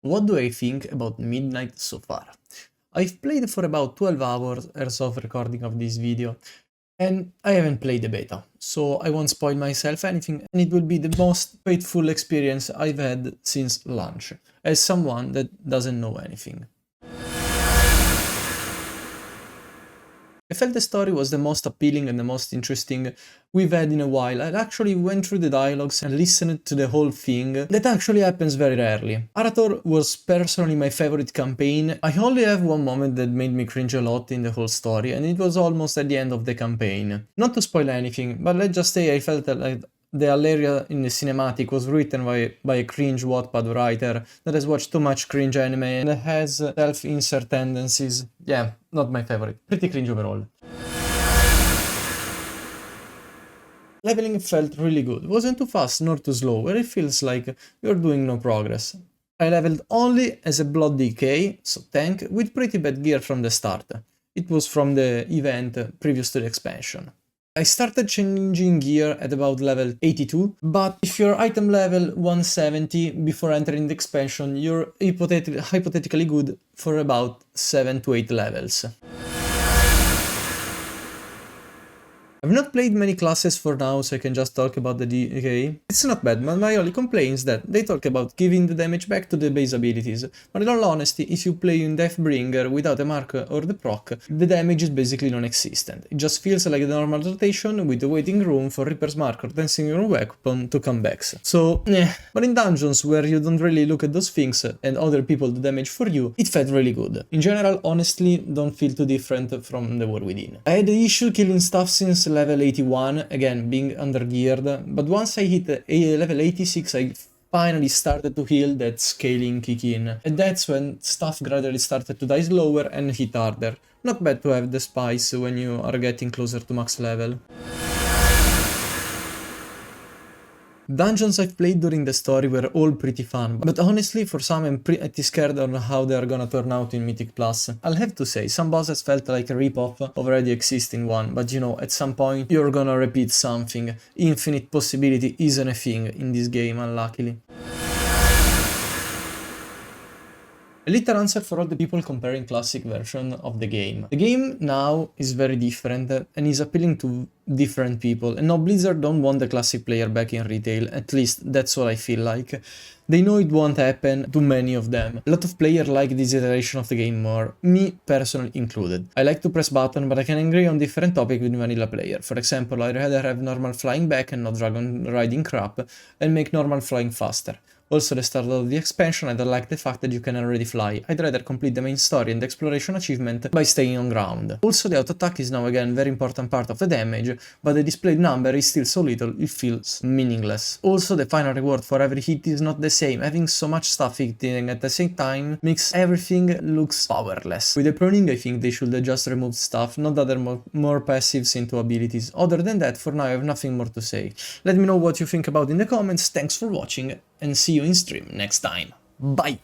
What do I think about Midnight so far? I've played for about 12 hours as of recording of this video, and I haven't played the beta, so I won't spoil myself anything, and it will be the most faithful experience I've had since launch, as someone that doesn't know anything. I felt the story was the most appealing and the most interesting we've had in a while. I actually went through the dialogues and listened to the whole thing. That actually happens very rarely. Arator was personally my favorite campaign. I only have one moment that made me cringe a lot in the whole story, and it was almost at the end of the campaign. Not to spoil anything, but let's just say I felt like the Alleria in the cinematic was written by a cringe Wattpad writer that has watched too much cringe anime and has self-insert tendencies. Yeah, not my favorite. Pretty cringe overall. Leveling felt really good. It wasn't too fast nor too slow, where it feels like you're doing no progress. I leveled only as a Blood DK, so tank, with pretty bad gear from the start. It was from the event previous to the expansion. I started changing gear at about level 82, but if you're item level 170 before entering the expansion, you're hypothetically good for about 7 to 8 levels. I've not played many classes for now, so I can just talk about the DK. It's not bad, but my only complaint is that they talk about giving the damage back to the base abilities, but in all honesty, if you play in Deathbringer without a mark or the proc, the damage is basically non-existent. It just feels like a normal rotation with a waiting room for Reaper's Mark or Dancing your weapon to comebacks. So, but in dungeons where you don't really look at those things and other people do damage for you, it felt really good. In general, honestly, don't feel too different from the War Within. I had the issue killing stuff since level 81, again being undergeared, but once I hit level 86 I finally started to heal that scaling kick in, and that's when stuff gradually started to die slower and hit harder. Not bad to have the spice when you are getting closer to max level. Dungeons I've played during the story were all pretty fun, but honestly for some I'm pretty scared on how they are gonna turn out in Mythic Plus. I'll have to say, some bosses felt like a rip-off of already existing one, but you know, at some point you're gonna repeat something. Infinite possibility isn't a thing in this game, unluckily. A little answer for all the people comparing classic version of the game. The game now is very different and is appealing to different people, and now Blizzard don't want the classic player back in retail, at least that's what I feel like. They know it won't happen to many of them. A lot of players like this iteration of the game more, me personally included. I like to press button, but I can agree on different topics with vanilla player. For example, I'd rather have normal flying back and not dragon riding crap, and make normal flying faster. Also, the start of the expansion, I don't like the fact that you can already fly. I'd rather complete the main story and the exploration achievement by staying on ground. Also, the auto attack is now again very important part of the damage, but the displayed number is still so little it feels meaningless. Also, the final reward for every hit is not the same. Having so much stuff hitting at the same time makes everything looks powerless. With the pruning, I think they should just remove stuff, not add more passives into abilities. Other than that, for now I have nothing more to say. Let me know what you think about in the comments. Thanks for watching, and see you in stream next time. Bye!